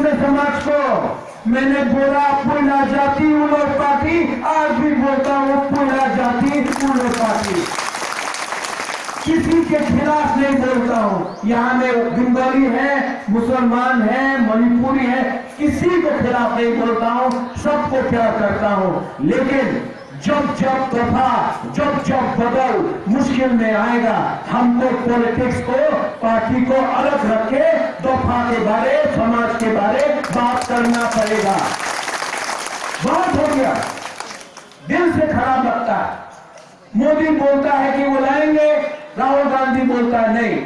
अपने समाज को मैंने बोला पुला जाति उलो पार्टी, आज भी बोलता हूं पुला जाति उलो पार्टी। किसी के खिलाफ नहीं बोलता हूं। यहाँ में बंगाली है, मुसलमान है, मणिपुरी है, किसी के खिलाफ नहीं बोलता हूं, सबको प्यार करता हूं। लेकिन जब जब दफा जब जब बदल मुश्किल में आएगा, हमको पॉलिटिक्स को, पार्टी को अलग रखे दफा के बारे, समाज के बारे बात करना पड़ेगा। बहुत हो गया, दिल से खराब लगता है। मोदी बोलता है कि वो लाएंगे, राहुल गांधी बोलता है नहीं,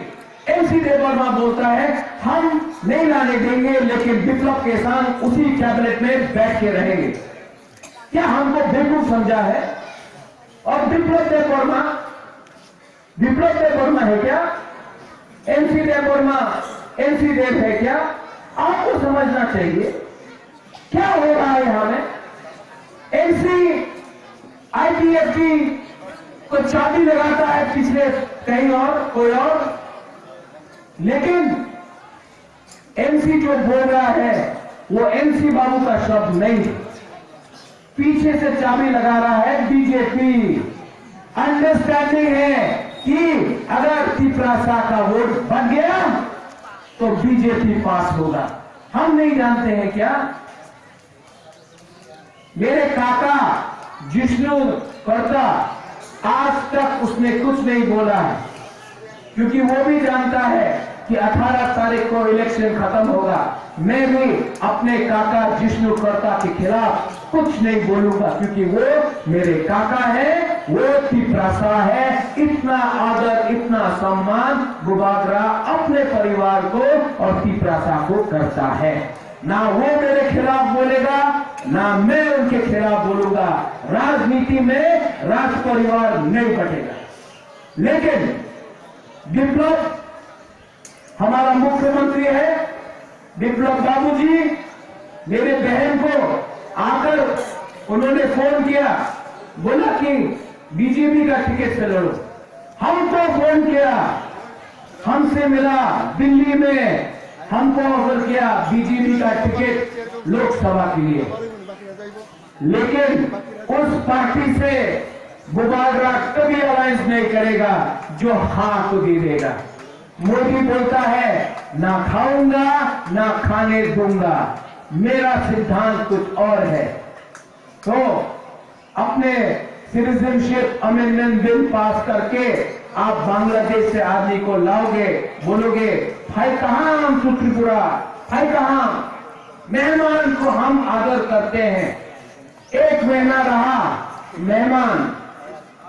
एमसी देवर्मा बोलता है हम नहीं लाने देंगे, लेकिन विप्लव के साथ उसी कैबिनेट में बैठ के रहेंगे। क्या हमको बेवकूफ समझा है? और विप्लव देवर्मा है क्या? एमसी देव है क्या? आपको समझना चाहिए क्या हो रहा है यहां में। एमसी आईपीएफ की को चाबी लगाता है पिछले कहीं और कोई और, लेकिन एमसी जो बोल रहा है वो एमसी बाबू का शब्द नहीं, पीछे से चाबी लगा रहा है बीजेपी। अंडरस्टैंडिंग है कि अगर तिपरासा का वोट बन गया तो बीजेपी पास होगा। हम नहीं जानते हैं क्या? मेरे काका जिष्णु करता आज तक उसने कुछ नहीं बोला है, क्योंकि वो भी जानता है कि 18 तारीख को इलेक्शन खत्म होगा। मैं भी अपने काका जिष्णु करता के खिलाफ कुछ नहीं बोलूंगा, क्योंकि वो मेरे काका है, वो तिपरासा है। इतना आदर, इतना सम्मान बुबागरा अपने परिवार को और तिपरासा को करता है। ना वो मेरे खिलाफ बोलेगा, ना मैं उनके खिलाफ बोलूंगा। राजनीति में राज परिवार नहीं बटेगा। लेकिन विप्लव हमारा मुख्यमंत्री है, विप्लव बाबूजी मेरे बहन को आकर उन्होंने फोन किया, बोला कि बीजेपी का टिकट से लड़ो। हमको फोन किया, हमसे मिला दिल्ली में, हमको ऑफर किया बीजेपी का टिकट लोकसभा के लिए, लेकिन उस पार्टी से बुबागरा कभी अलायंस नहीं करेगा जो हाँ को दे देगा। मोदी बोलता है ना खाऊंगा ना खाने दूंगा, मेरा सिद्धांत कुछ और है। तो अपने सिटीजनशिप अमेंडमेंट बिल पास करके आप बांग्लादेश से आदमी को लाओगे, बोलोगे भाई कहां हम त्रिपुरा, भाई कहां? मेहमान को हम आदर करते हैं। 1 महीना रहा मेहमान,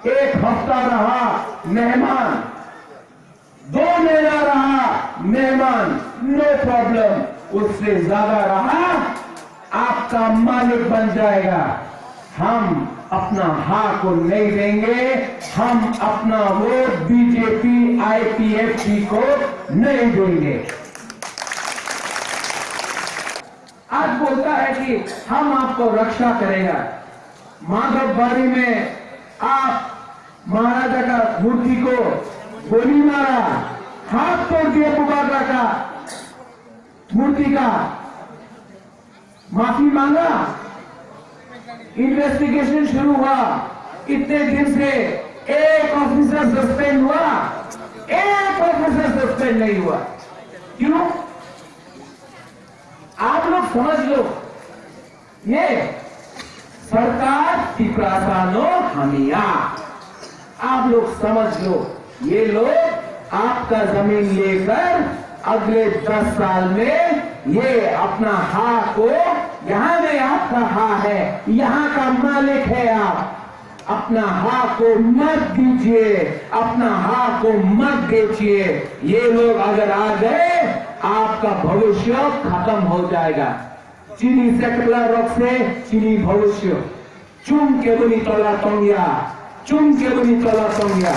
1 हफ्ता रहा मेहमान, 2 महीना रहा मेहमान, नो प्रॉब्लम। उससे ज्यादा रहा आपका मालिक बन जाएगा। हम अपना हाँ को नहीं देंगे, हम अपना वोट बीजेपी आईपीएफटी को नहीं देंगे। आज बोलता है कि हम आपको रक्षा करेगा। माधवबाड़ी में आप महाराजा का मूर्ति को गोली मारा, हाथ तोड़ दिया बुबागरा का मूर्ति का, माफी मांगा, इन्वेस्टिगेशन शुरू हुआ। इतने दिन से एक ऑफिसर सस्पेंड हुआ, एक ऑफिसर सस्पेंड नहीं हुआ। क्यों? आप लोग समझ लो, ये सरकार तिपरासानो हमिया, आप लोग समझ लो, ये लोग आपका जमीन लेकर अगले 10 साल में ये अपना हाँ को, यहां में आपका हाँ है, यहां का मालिक है आप, अपना हाँ को मत दीजिए, अपना हाँ को मत बेचिए। ये लोग अगर आ गए आपका भविष्य खत्म हो जाएगा। चीनी सेकुलर रॉक से चीनी भविष्य चुम के बुनी तला तोंगिया, चुम के बुनी तला तोंगिया।